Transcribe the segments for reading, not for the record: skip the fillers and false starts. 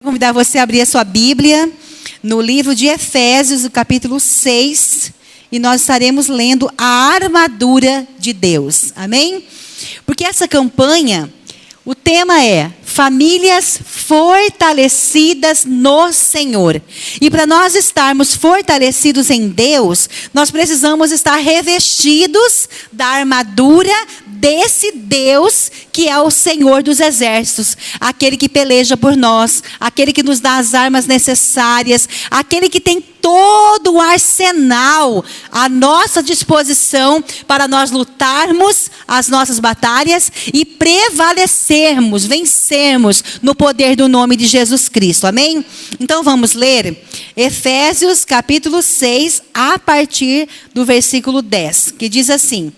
Vou convidar você a abrir a sua Bíblia no livro de Efésios, no capítulo 6, e nós estaremos lendo a armadura de Deus. Amém? Porque essa campanha, o tema é famílias fortalecidas no Senhor. E para nós estarmos fortalecidos em Deus, nós precisamos estar revestidos da armadura desse Deus que é o Senhor dos exércitos, aquele que peleja por nós, aquele que nos dá as armas necessárias, aquele que tem todo o arsenal à nossa disposição para nós lutarmos as nossas batalhas e prevalecermos, vencermos no poder do nome de Jesus Cristo. Amém? Então vamos ler Efésios capítulo 6, a partir do versículo 10, que diz assim: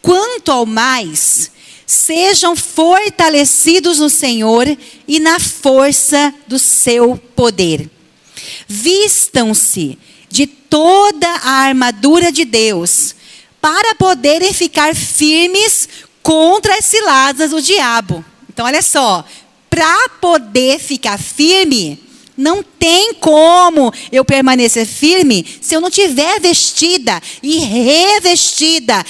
quanto ao mais, sejam fortalecidos no Senhor e na força do seu poder. Vistam-se de toda a armadura de Deus, para poderem ficar firmes contra as ciladas do diabo. Então, olha só, para poder ficar firme, não tem como eu permanecer firme se eu não tiver vestida e revestida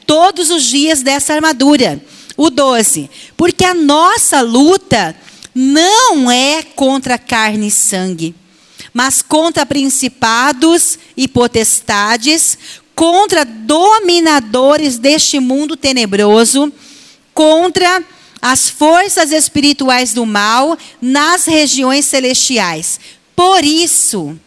todos os dias dessa armadura. O 12, porque a nossa luta não é contra carne e sangue, mas contra principados e potestades, contra dominadores deste mundo tenebroso, contra as forças espirituais do mal nas regiões celestiais. Por isso,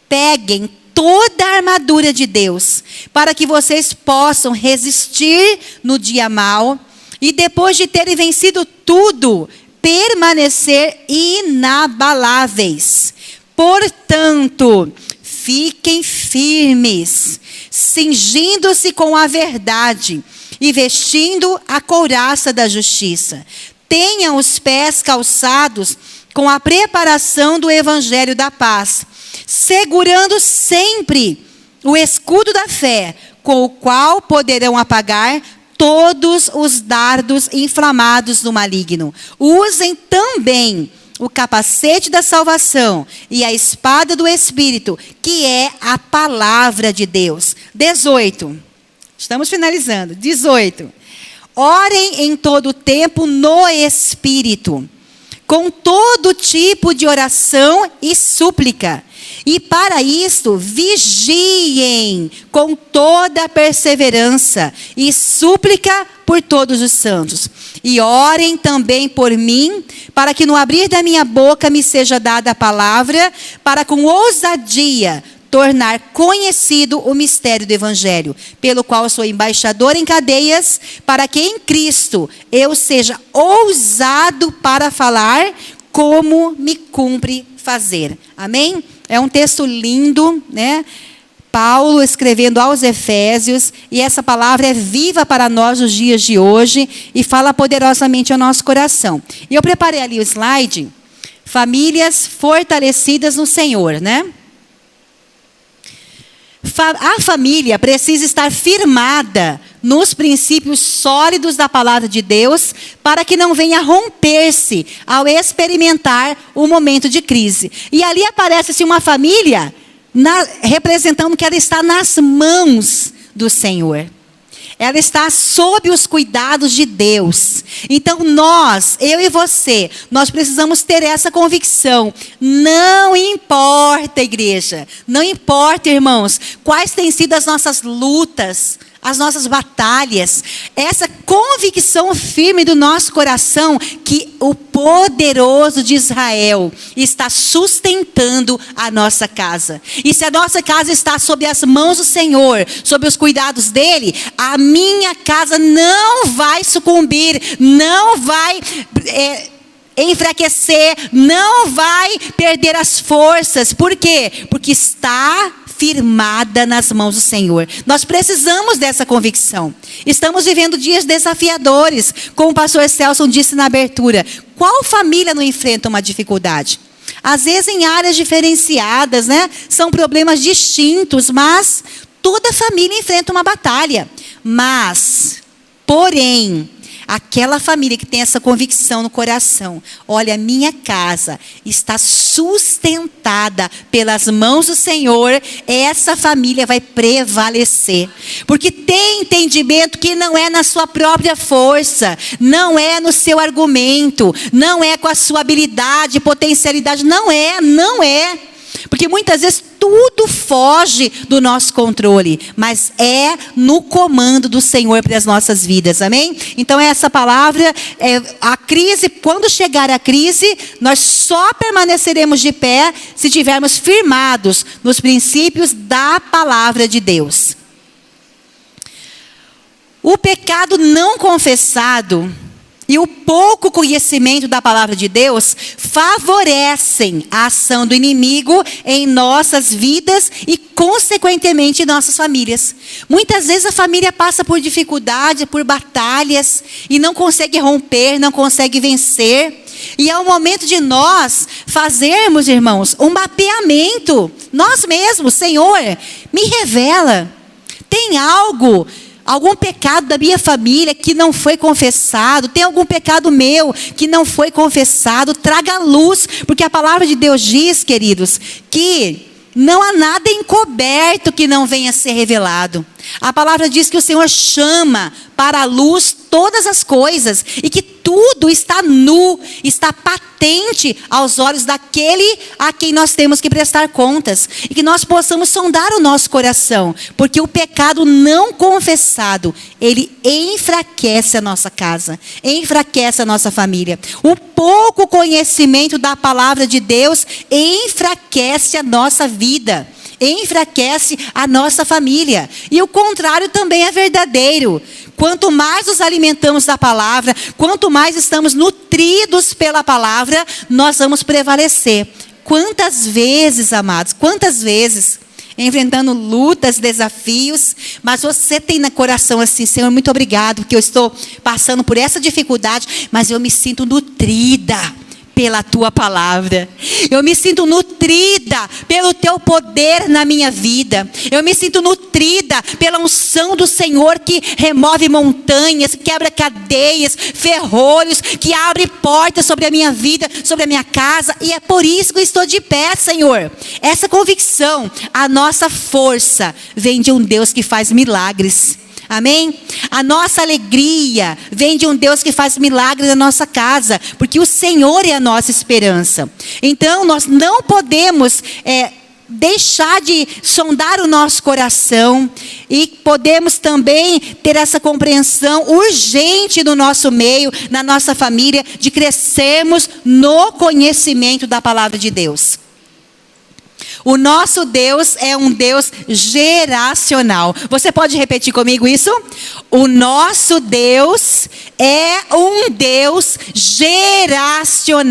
peguem toda a armadura de Deus, para que vocês possam resistir no dia mau e depois de terem vencido tudo, permanecer inabaláveis. Portanto, fiquem firmes, cingindo-se com a verdade e vestindo a couraça da justiça. Tenham os pés calçados com a preparação do evangelho da paz, segurando sempre o escudo da fé, com o qual poderão apagar todos os dardos inflamados do maligno. Usem também o capacete da salvação e a espada do Espírito, que é a palavra de Deus. 18. Estamos finalizando. 18. Orem em todo o tempo no Espírito, com todo tipo de oração e súplica. E para isto, vigiem com toda perseverança e súplica por todos os santos. E orem também por mim, para que no abrir da minha boca me seja dada a palavra, para com ousadia tornar conhecido o mistério do Evangelho, pelo qual sou embaixador em cadeias, para que em Cristo eu seja ousado para falar como me cumpre fazer. Amém? É um texto lindo, né? Paulo escrevendo aos Efésios, e essa palavra é viva para nós nos dias de hoje e fala poderosamente ao nosso coração. E eu preparei ali o slide, famílias fortalecidas no Senhor, né? A família precisa estar firmada nos princípios sólidos da palavra de Deus, para que não venha romper-se ao experimentar o momento de crise. E ali aparece uma família representando que ela está nas mãos do Senhor. Ela está sob os cuidados de Deus. Então eu e você, nós precisamos ter essa convicção. Não importa, igreja, não importa, irmãos, quais têm sido as nossas lutas, as nossas batalhas, essa convicção firme do nosso coração que o poderoso de Israel está sustentando a nossa casa. E se a nossa casa está sob as mãos do Senhor, sob os cuidados dele, a minha casa não vai sucumbir, não vai enfraquecer, não vai perder as forças. Por quê? Porque está firmada nas mãos do Senhor. Nós precisamos dessa convicção. Estamos vivendo dias desafiadores, como o pastor Celso disse na abertura. Qual família não enfrenta uma dificuldade? Às vezes em áreas diferenciadas, né? São problemas distintos, mas toda família enfrenta uma batalha. Porém, aquela família que tem essa convicção no coração, olha, minha casa está sustentada pelas mãos do Senhor, essa família vai prevalecer. Porque tem entendimento que não é na sua própria força, não é no seu argumento, não é com a sua habilidade, potencialidade, não é. Porque muitas vezes tudo foge do nosso controle, mas é no comando do Senhor para as nossas vidas, amém? Então essa palavra, a crise, quando chegar a crise, nós só permaneceremos de pé se estivermos firmados nos princípios da palavra de Deus. O pecado não confessado e o pouco conhecimento da palavra de Deus favorecem a ação do inimigo em nossas vidas e, consequentemente, em nossas famílias. Muitas vezes a família passa por dificuldade, por batalhas e não consegue romper, não consegue vencer. E é o momento de nós fazermos, irmãos, um mapeamento. Nós mesmos, Senhor, me revela. Tem algum pecado da minha família que não foi confessado, tem algum pecado meu que não foi confessado, traga luz, porque a palavra de Deus diz, queridos, que não há nada encoberto que não venha a ser revelado. A palavra diz que o Senhor chama para a luz todas as coisas e que tudo está nu, está patente aos olhos daquele a quem nós temos que prestar contas. E que nós possamos sondar o nosso coração, porque o pecado não confessado, ele enfraquece a nossa casa, enfraquece a nossa família. O pouco conhecimento da palavra de Deus enfraquece a nossa vida, enfraquece a nossa família. E o contrário também é verdadeiro. Quanto mais nos alimentamos da palavra, quanto mais estamos nutridos pela palavra, nós vamos prevalecer. Quantas vezes, amados, quantas vezes, enfrentando lutas, desafios, mas você tem no coração assim, Senhor, muito obrigado, porque eu estou passando por essa dificuldade, mas eu me sinto nutrida pela tua palavra. Eu me sinto nutrida pelo teu poder na minha vida. Eu me sinto nutrida pela unção do Senhor que remove montanhas, quebra cadeias, ferrolhos, que abre portas sobre a minha vida, sobre a minha casa. E é por isso que eu estou de pé, Senhor. Essa convicção, a nossa força vem de um Deus que faz milagres. Amém? A nossa alegria vem de um Deus que faz milagres na nossa casa, porque o Senhor é a nossa esperança. Então nós não podemos deixar de sondar o nosso coração e podemos também ter essa compreensão urgente no nosso meio, na nossa família, de crescermos no conhecimento da palavra de Deus. O nosso Deus é um Deus geracional. Você pode repetir comigo isso? O nosso Deus é um Deus geracional.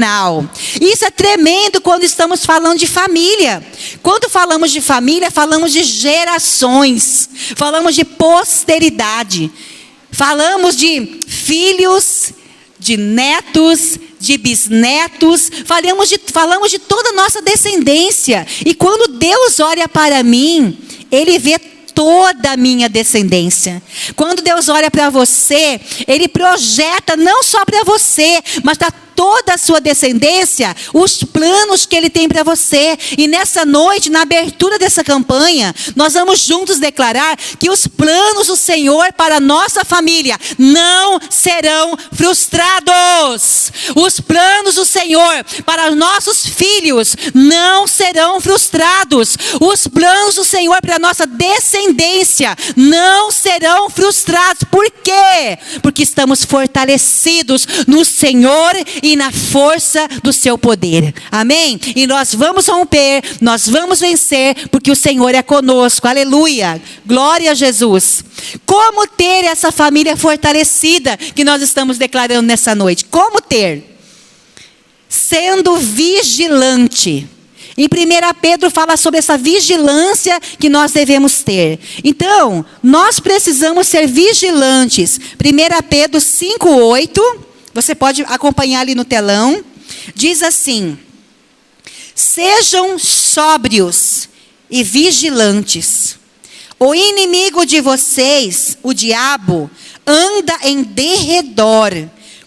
Isso é tremendo quando estamos falando de família. Quando falamos de família, falamos de gerações. Falamos de posteridade. Falamos de filhos, de netos, de bisnetos, falamos de toda a nossa descendência. E quando Deus olha para mim, Ele vê toda a minha descendência. Quando Deus olha para você, Ele projeta não só para você, mas para toda a sua descendência, os planos que Ele tem para você. E nessa noite, na abertura dessa campanha, nós vamos juntos declarar que os planos do Senhor para a nossa família não serão frustrados. Os planos do Senhor para os nossos filhos não serão frustrados. Os planos do Senhor para a nossa descendência não serão frustrados. Por quê? Porque estamos fortalecidos no Senhor e na força do seu poder. Amém? E nós vamos romper, nós vamos vencer, porque o Senhor é conosco. Aleluia. Glória a Jesus. Como ter essa família fortalecida que nós estamos declarando nessa noite? Como ter? Sendo vigilante. Em 1 Pedro fala sobre essa vigilância que nós devemos ter. Então, nós precisamos ser vigilantes. 1 Pedro 5:8, você pode acompanhar ali no telão. Diz assim: sejam sóbrios e vigilantes. O inimigo de vocês, o diabo, anda em derredor,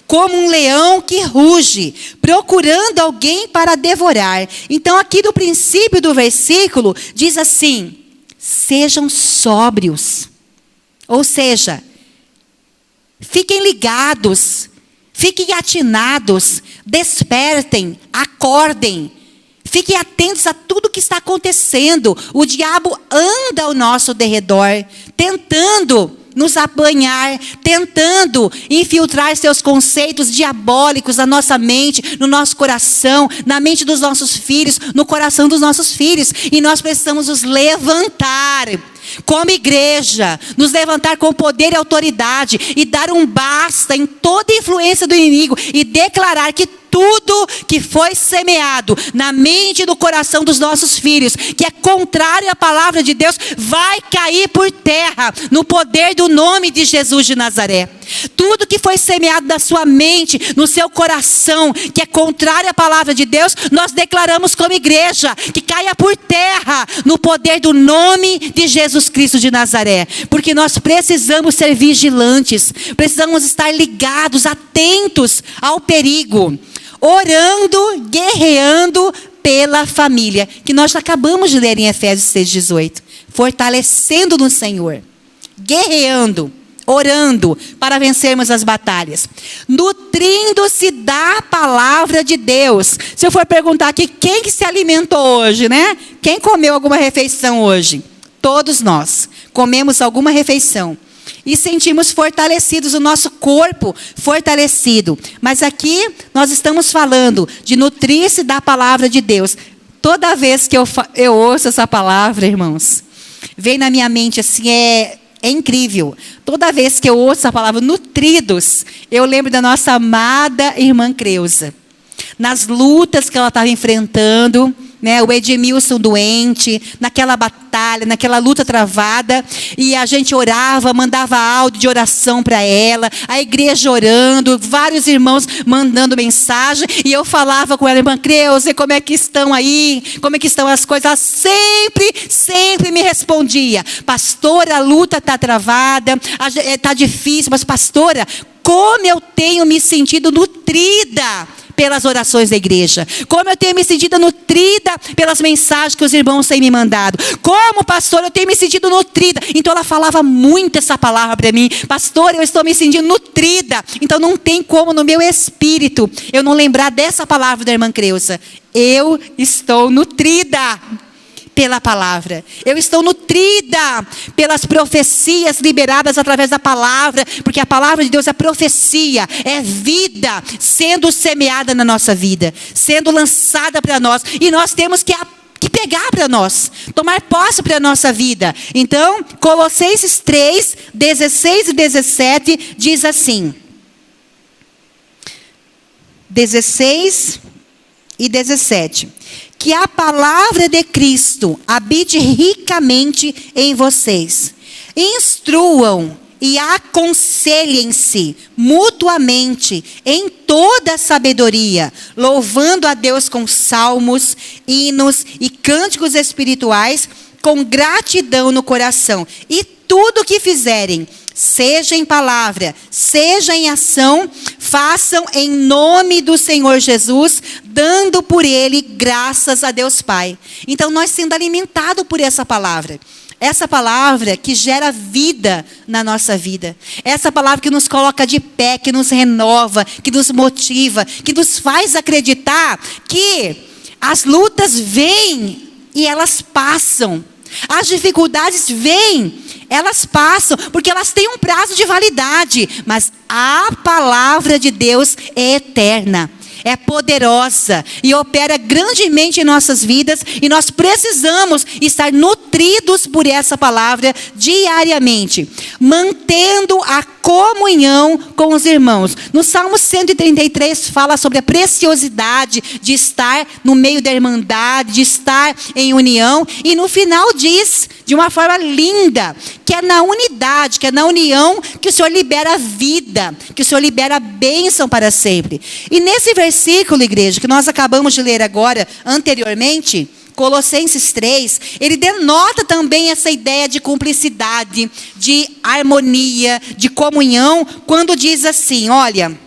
como um leão que ruge, procurando alguém para devorar. Então, aqui no princípio do versículo, diz assim: sejam sóbrios. Ou seja, fiquem ligados, fiquem atinados, despertem, acordem. Fiquem atentos a tudo que está acontecendo. O diabo anda ao nosso derredor, tentando nos apanhar, tentando infiltrar seus conceitos diabólicos na nossa mente, no nosso coração, na mente dos nossos filhos, no coração dos nossos filhos. E nós precisamos nos levantar como igreja, nos levantar com poder e autoridade e dar um basta em toda influência do inimigo e declarar que tudo que foi semeado na mente e no coração dos nossos filhos, que é contrário à palavra de Deus, vai cair por terra no poder do nome de Jesus de Nazaré. Tudo que foi semeado na sua mente, no seu coração, que é contrário à palavra de Deus, nós declaramos como igreja que caia por terra no poder do nome de Jesus Cristo de Nazaré. Porque nós precisamos ser vigilantes, precisamos estar ligados, atentos ao perigo, orando, guerreando pela família, que nós acabamos de ler em Efésios 6,18. Fortalecendo no Senhor, guerreando, orando para vencermos as batalhas, nutrindo-se da palavra de Deus. Se eu for perguntar aqui, quem que se alimentou hoje, né? Quem comeu alguma refeição hoje? Todos nós comemos alguma refeição e sentimos fortalecidos, o nosso corpo fortalecido. Mas aqui nós estamos falando de nutrir-se da palavra de Deus. Toda vez que eu ouço essa palavra, irmãos, vem na minha mente assim, é incrível. Toda vez que eu ouço a palavra nutridos, eu lembro da nossa amada irmã Creuza. Nas lutas que ela estava enfrentando, né, o Edmilson doente, naquela batalha, naquela luta travada, e a gente orava, mandava áudio de oração para ela, a igreja orando, vários irmãos mandando mensagem, e eu falava com ela: irmã Creuza, como é que estão aí? Como é que estão as coisas? Ela sempre me respondia: pastora, a luta está travada, está difícil, mas pastora, como eu tenho me sentido nutrida pelas orações da igreja, como eu tenho me sentido nutrida pelas mensagens que os irmãos têm me mandado, como, pastor, eu tenho me sentido nutrida. Então ela falava muito essa palavra para mim: pastor, eu estou me sentindo nutrida. Então não tem como no meu espírito eu não lembrar dessa palavra da irmã Creuza. Eu estou nutrida pela palavra. Eu estou nutrida pelas profecias liberadas através da palavra, porque a palavra de Deus é profecia, é vida sendo semeada na nossa vida, sendo lançada para nós, e nós temos que pegar para nós, tomar posse para a nossa vida. Então, Colossenses 3, 16 e 17 diz assim, 16 e 17: que a palavra de Cristo habite ricamente em vocês. Instruam e aconselhem-se mutuamente em toda sabedoria, louvando a Deus com salmos, hinos e cânticos espirituais, com gratidão no coração. E tudo o que fizerem, seja em palavra, seja em ação, façam em nome do Senhor Jesus, dando por Ele graças a Deus Pai. Então, nós sendo alimentados por essa palavra que gera vida na nossa vida, essa palavra que nos coloca de pé, que nos renova, que nos motiva, que nos faz acreditar que as lutas vêm e elas passam. As dificuldades vêm, elas passam, porque elas têm um prazo de validade, mas a palavra de Deus é eterna, é poderosa e opera grandemente em nossas vidas, e nós precisamos estar nutridos por essa palavra diariamente, mantendo a comunhão com os irmãos. No Salmo 133 fala sobre a preciosidade de estar no meio da irmandade, de estar em união, e no final diz, de uma forma linda, que é na unidade, que é na união que o Senhor libera a vida, que o Senhor libera a bênção para sempre. E nesse versículo versículo, igreja, que nós acabamos de ler agora, anteriormente, Colossenses 3, ele denota também essa ideia de cumplicidade, de harmonia, de comunhão, quando diz assim, olha,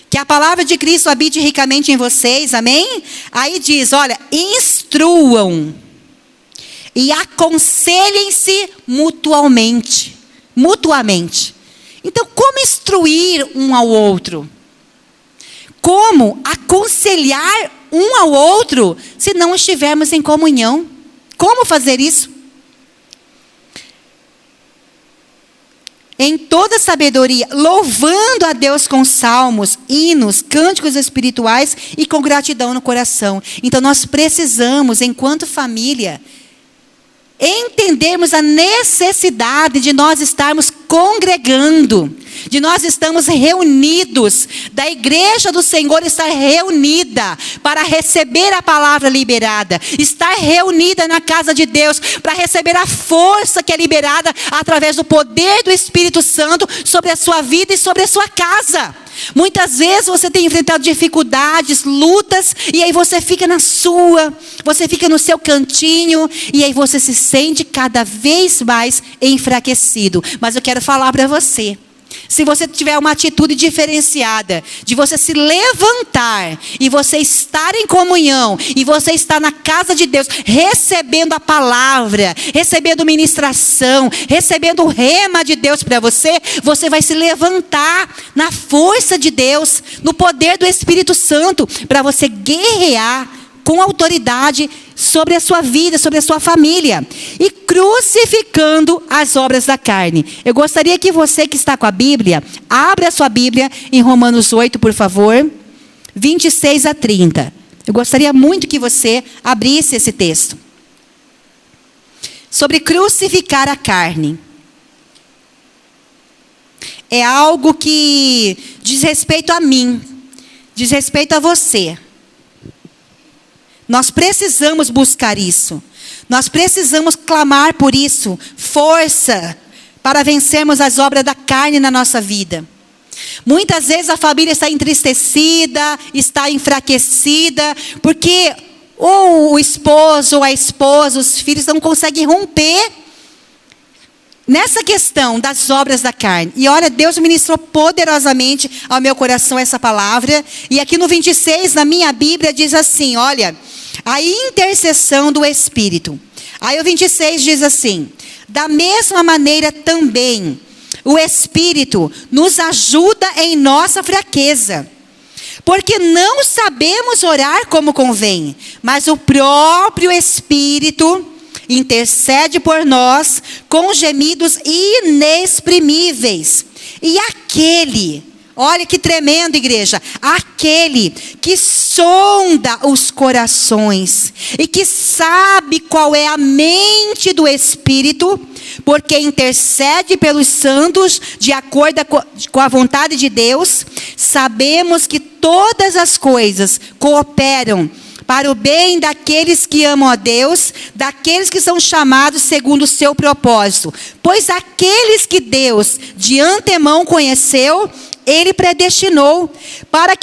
que a palavra de Cristo habite ricamente em vocês, amém? Aí diz, olha, instruam e aconselhem-se mutuamente. Então, como instruir um ao outro? Como aconselhar um ao outro se não estivermos em comunhão? Como fazer isso? Em toda sabedoria, louvando a Deus com salmos, hinos, cânticos espirituais e com gratidão no coração. Então nós precisamos, enquanto família, entendermos a necessidade de nós estarmos congregando, de nós estarmos reunidos, da igreja do Senhor estar reunida para receber a palavra liberada, estar reunida na casa de Deus para receber a força que é liberada através do poder do Espírito Santo sobre a sua vida e sobre a sua casa. Muitas vezes você tem enfrentado dificuldades, lutas, e aí você fica você fica no seu cantinho, e aí você se sente cada vez mais enfraquecido. Mas eu quero falar para você, se você tiver uma atitude diferenciada, de você se levantar, e você estar em comunhão, e você estar na casa de Deus, recebendo a palavra, recebendo ministração, recebendo o rema de Deus para você, você vai se levantar na força de Deus, no poder do Espírito Santo, para você guerrear com autoridade sobre a sua vida, sobre a sua família, e crucificando as obras da carne. Eu gostaria que você que está com a Bíblia, abra a sua Bíblia em Romanos 8, por favor, 26 a 30. Eu gostaria muito que você abrisse esse texto. Sobre crucificar a carne. É algo que diz respeito a mim, diz respeito a você. Nós precisamos buscar isso. Nós precisamos clamar por isso. Força para vencermos as obras da carne na nossa vida. Muitas vezes a família está entristecida, está enfraquecida, porque ou o esposo ou a esposa, os filhos não conseguem romper nessa questão das obras da carne. E olha, Deus ministrou poderosamente ao meu coração essa palavra. E aqui no 26, na minha Bíblia, diz assim, olha, a intercessão do Espírito. Aí o 26 diz assim, da mesma maneira também, o Espírito nos ajuda em nossa fraqueza. Porque não sabemos orar como convém, mas o próprio Espírito intercede por nós com gemidos inexprimíveis. E aquele, olha que tremendo, igreja, aquele que sonda os corações e que sabe qual é a mente do Espírito, porque intercede pelos santos de acordo com a vontade de Deus, sabemos que todas as coisas cooperam para o bem daqueles que amam a Deus, daqueles que são chamados segundo o seu propósito. Pois aqueles que Deus de antemão conheceu, Ele predestinou para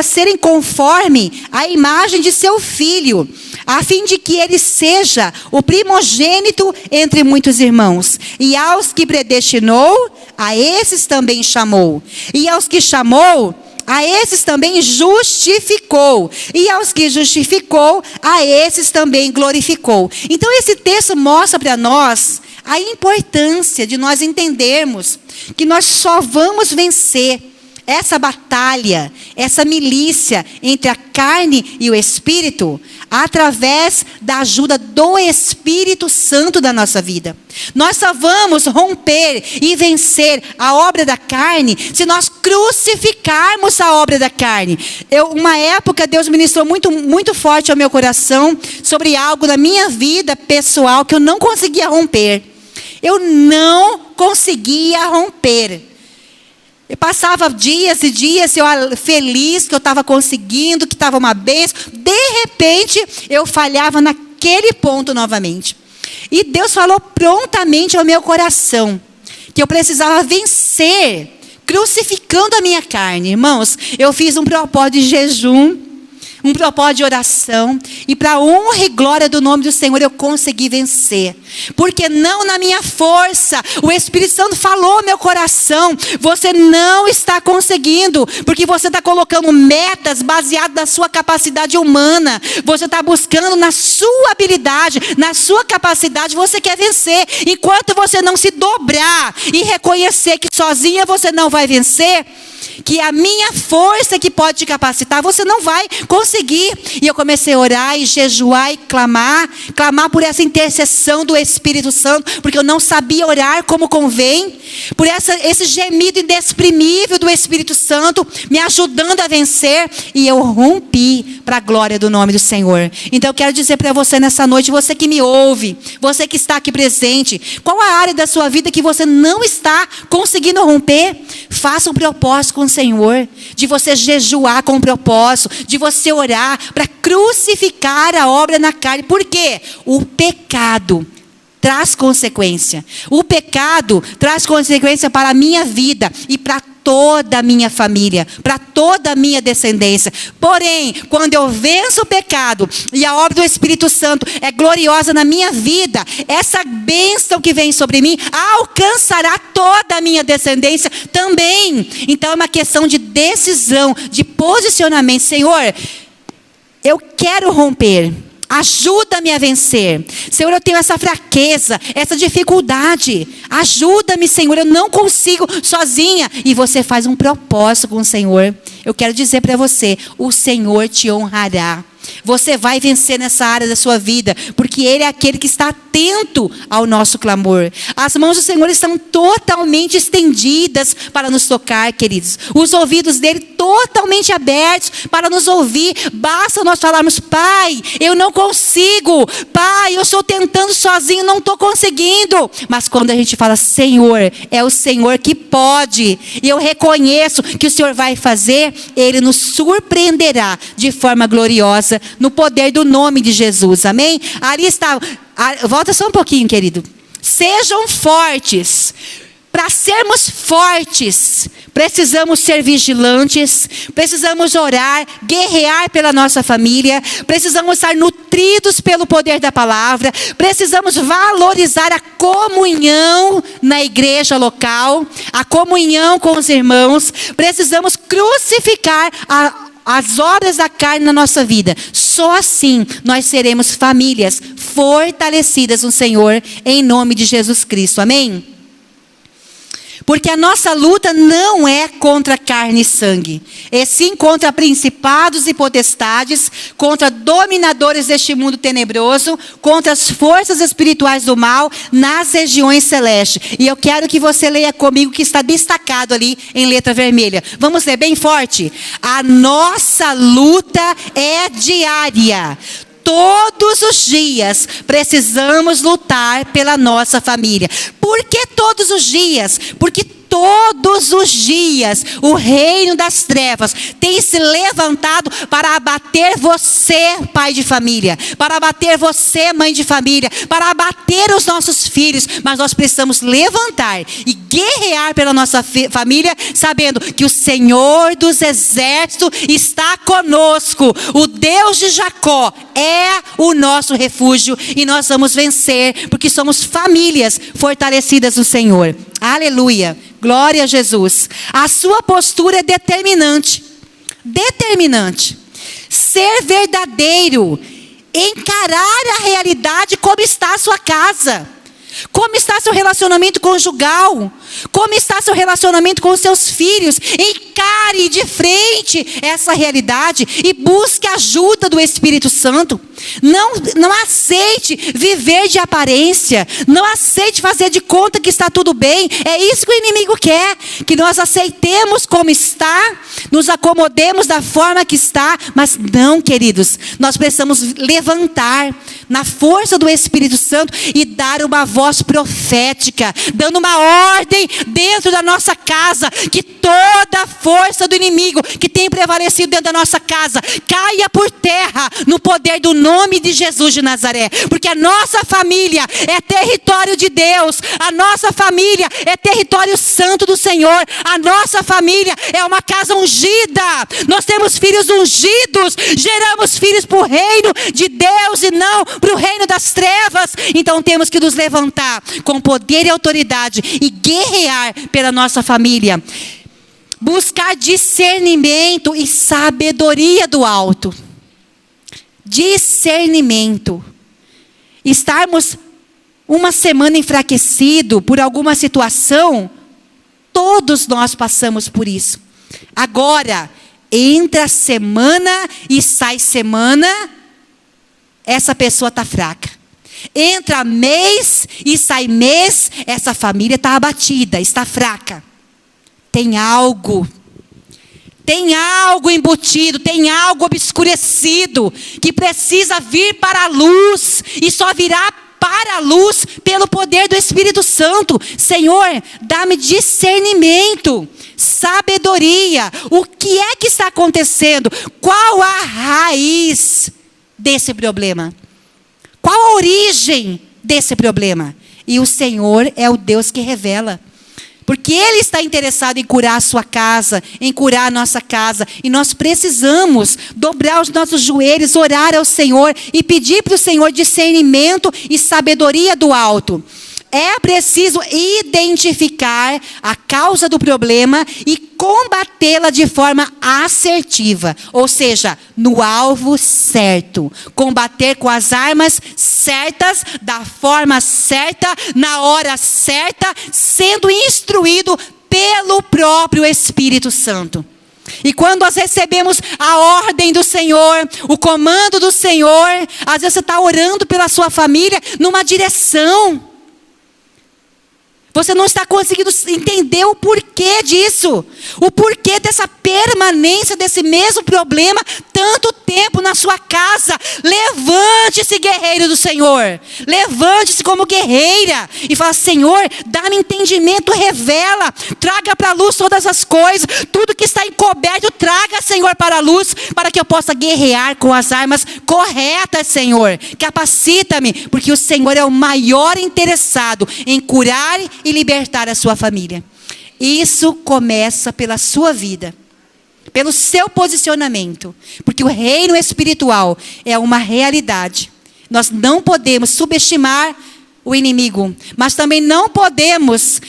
serem conforme a imagem de seu Filho, a fim de que ele seja o primogênito entre muitos irmãos. E aos que predestinou, a esses também chamou. E aos que chamou, a esses também justificou. E aos que justificou, a esses também glorificou. Então esse texto mostra para nós a importância de nós entendermos que nós só vamos vencer essa batalha, essa milícia entre a carne e o Espírito, através da ajuda do Espírito Santo da nossa vida. Nós só vamos romper e vencer a obra da carne se nós crucificarmos a obra da carne. Uma época, Deus ministrou muito, muito forte ao meu coração sobre algo na minha vida pessoal que eu não conseguia romper. Eu não conseguia romper. Eu passava dias e dias, eu feliz que eu estava conseguindo, que estava uma bênção. De repente, eu falhava naquele ponto novamente. E Deus falou prontamente ao meu coração que eu precisava vencer crucificando a minha carne. Irmãos, eu fiz um propósito de jejum, um propósito de oração, e para a honra e glória do nome do Senhor eu consegui vencer, porque não na minha força. O Espírito Santo falou ao meu coração: você não está conseguindo, porque você está colocando metas baseadas na sua capacidade humana, você está buscando na sua habilidade, na sua capacidade, você quer vencer. Enquanto você não se dobrar e reconhecer que sozinha você não vai vencer, que a minha força que pode te capacitar, você não vai conseguir. E eu comecei a orar e jejuar e clamar por essa intercessão do Espírito Santo, porque eu não sabia orar como convém, por esse gemido inexprimível do Espírito Santo me ajudando a vencer, e eu rompi para a glória do nome do Senhor. Então eu quero dizer para você nessa noite, você que me ouve, você que está aqui presente, qual a área da sua vida que você não está conseguindo romper? Faça um propósito com o Senhor, de você jejuar com um propósito, de você orar para crucificar a obra na carne. Por quê? O pecado traz consequência. O pecado traz consequência para a minha vida e para toda a minha família, para toda a minha descendência. Porém, quando eu venço o pecado e a obra do Espírito Santo é gloriosa na minha vida, essa bênção que vem sobre mim alcançará toda a minha descendência também. Então é uma questão de decisão, de posicionamento. Senhor, eu quero romper. Ajuda-me a vencer. Senhor, eu tenho essa fraqueza, essa dificuldade. Ajuda-me, Senhor, eu não consigo sozinha. E você faz um propósito com o Senhor. Eu quero dizer para você, o Senhor te honrará. Você vai vencer nessa área da sua vida, porque Ele é aquele que está atento ao nosso clamor. As mãos do Senhor estão totalmente estendidas para nos tocar, queridos. Os ouvidos dele totalmente abertos para nos ouvir. Basta nós falarmos: Pai, eu não consigo. Pai, eu estou tentando sozinho, não estou conseguindo. Mas quando a gente fala: Senhor, é o Senhor que pode, e eu reconheço que o Senhor vai fazer, Ele nos surpreenderá de forma gloriosa, no poder do nome de Jesus, amém? Ali está, volta só um pouquinho, querido. Sejam fortes. Para sermos fortes, precisamos ser vigilantes, precisamos orar, guerrear pela nossa família, precisamos estar nutridos pelo poder da palavra, precisamos valorizar a comunhão na igreja local, a comunhão com os irmãos, precisamos crucificar as obras da carne na nossa vida. Só assim nós seremos famílias fortalecidas no Senhor, em nome de Jesus Cristo, amém? Porque a nossa luta não é contra carne e sangue, e sim contra principados e potestades, contra dominadores deste mundo tenebroso, contra as forças espirituais do mal nas regiões celestes. E eu quero que você leia comigo, que está destacado ali em letra vermelha. Vamos ler bem forte. A nossa luta é diária. Todos os dias precisamos lutar pela nossa família. Por que todos os dias? Porque todos os dias o reino das trevas tem se levantado para abater você, pai de família, para abater você, mãe de família, para abater os nossos filhos. Mas nós precisamos levantar e guerrear pela nossa família, sabendo que o Senhor dos exércitos está conosco. O Deus de Jacó é o nosso refúgio, e nós vamos vencer, porque somos famílias fortalecidas no Senhor. Aleluia, glória a Jesus. A sua postura é determinante. Determinante. Ser verdadeiro, encarar a realidade como está a sua casa. Como está seu relacionamento conjugal? Como está seu relacionamento com os seus filhos? Encare de frente essa realidade e busque a ajuda do Espírito Santo. Não aceite viver de aparência. Não aceite fazer de conta que está tudo bem. É isso que o inimigo quer. Que nós aceitemos como está, nos acomodemos da forma que está. Mas não, queridos, nós precisamos levantar na força do Espírito Santo e dar uma voz profética, dando uma ordem dentro da nossa casa, que toda força do inimigo que tem prevalecido dentro da nossa casa, caia por terra no poder do nome de Jesus de Nazaré. Porque a nossa família é território de Deus, a nossa família é território santo do Senhor, a nossa família é uma casa ungida. Nós temos filhos ungidos, geramos filhos para o reino de Deus e não para o reino das trevas. Então temos que nos levantar com poder e autoridade e guerrear pela nossa família. Buscar discernimento e sabedoria do alto. Discernimento. Estarmos uma semana enfraquecido por alguma situação, todos nós passamos por isso. Agora, entra semana e sai semana, essa pessoa está fraca. Entra mês e sai mês, essa família está abatida, está fraca. Tem algo embutido, tem algo obscurecido, que precisa vir para a luz, e só virá para a luz pelo poder do Espírito Santo. Senhor, dá-me discernimento, sabedoria. O que é que está acontecendo? Qual a raiz desse problema? Qual a origem desse problema? E o Senhor é o Deus que revela. Porque Ele está interessado em curar a sua casa, em curar a nossa casa. E nós precisamos dobrar os nossos joelhos, orar ao Senhor e pedir para o Senhor discernimento e sabedoria do alto. É preciso identificar a causa do problema e combatê-la de forma assertiva. Ou seja, no alvo certo. Combater com as armas certas, da forma certa, na hora certa, sendo instruído pelo próprio Espírito Santo. E quando nós recebemos a ordem do Senhor, o comando do Senhor, às vezes você está orando pela sua família numa direção. Você não está conseguindo entender o porquê disso. O porquê dessa permanência desse mesmo problema tanto tempo na sua casa. Levante-se, guerreiro do Senhor. Levante-se como guerreira. E fala: Senhor, dá-me entendimento, revela. Traga para a luz todas as coisas. Tudo que está encoberto, traga, Senhor, para a luz. Para que eu possa guerrear com as armas corretas, Senhor. Capacita-me. Porque o Senhor é o maior interessado em curar e libertar a sua família. Isso começa pela sua vida, pelo seu posicionamento, porque o reino espiritual é uma realidade. Nós não podemos subestimar o inimigo, mas também não podemos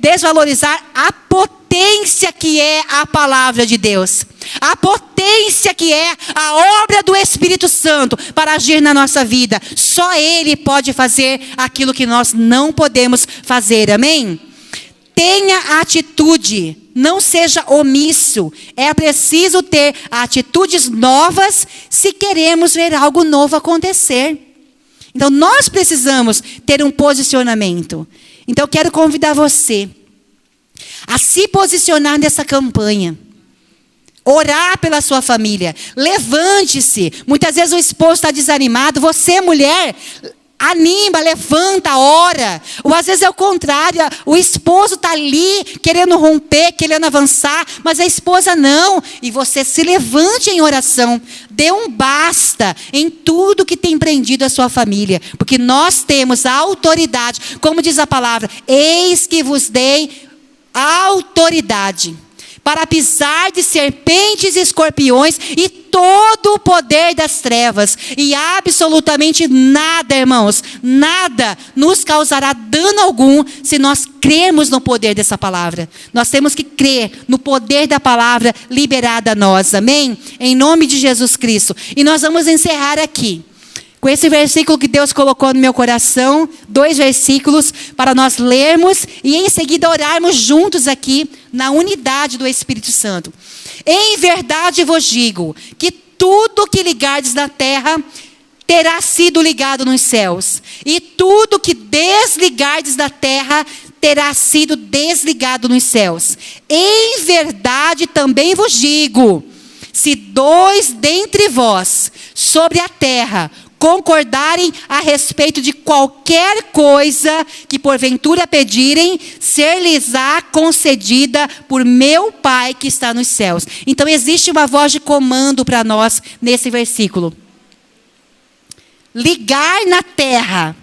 desvalorizar a potência que é a palavra de Deus, a potência que é a obra do Espírito Santo para agir na nossa vida. Só Ele pode fazer aquilo que nós não podemos fazer, amém? Tenha atitude, não seja omisso. É preciso ter atitudes novas se queremos ver algo novo acontecer. Então nós precisamos ter um posicionamento. Então eu quero convidar você a se posicionar nessa campanha. Orar pela sua família. Levante-se. Muitas vezes o esposo está desanimado. Você, mulher, anima, levanta, ora. Ou às vezes é o contrário. O esposo está ali querendo romper, querendo avançar, mas a esposa não. E você se levante em oração. Dê um basta em tudo que tem prendido a sua família. Porque nós temos a autoridade. Como diz a palavra: eis que vos dei autoridade para pisar de serpentes e escorpiões e todo o poder das trevas. E absolutamente nada, irmãos, nada nos causará dano algum se nós crermos no poder dessa palavra. Nós temos que crer no poder da palavra liberada a nós, amém? Em nome de Jesus Cristo. E nós vamos encerrar aqui com esse versículo que Deus colocou no meu coração, 2 versículos para nós lermos e em seguida orarmos juntos aqui na unidade do Espírito Santo. Em verdade vos digo que tudo que ligardes na terra terá sido ligado nos céus, e tudo que desligardes da terra terá sido desligado nos céus. Em verdade também vos digo, se 2 dentre vós sobre a terra concordarem a respeito de qualquer coisa que porventura pedirem, ser-lhes-á concedida por meu Pai que está nos céus. Então existe uma voz de comando para nós nesse versículo. Ligar na terra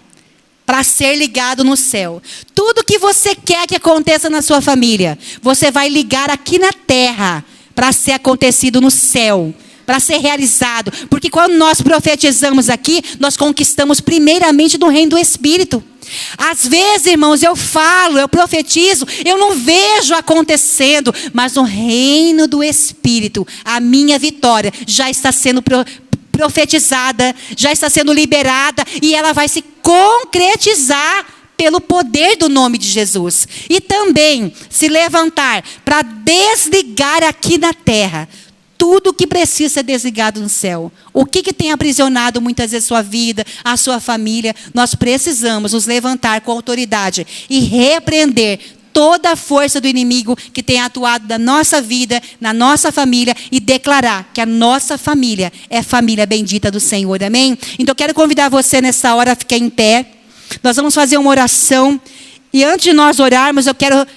para ser ligado no céu. Tudo que você quer que aconteça na sua família, você vai ligar aqui na terra para ser acontecido no céu, para ser realizado. Porque quando nós profetizamos aqui, nós conquistamos primeiramente do reino do Espírito. Às vezes, irmãos, eu falo, eu profetizo, eu não vejo acontecendo, mas no reino do Espírito, a minha vitória já está sendo profetizada, já está sendo liberada e ela vai se concretizar pelo poder do nome de Jesus. E também se levantar para desligar aqui na terra tudo que precisa ser desligado no céu. O que tem aprisionado muitas vezes a sua vida, a sua família? Nós precisamos nos levantar com autoridade e repreender toda a força do inimigo que tem atuado na nossa vida, na nossa família, e declarar que a nossa família é família bendita do Senhor, amém? Então eu quero convidar você nessa hora a ficar em pé. Nós vamos fazer uma oração, e antes de nós orarmos, eu quero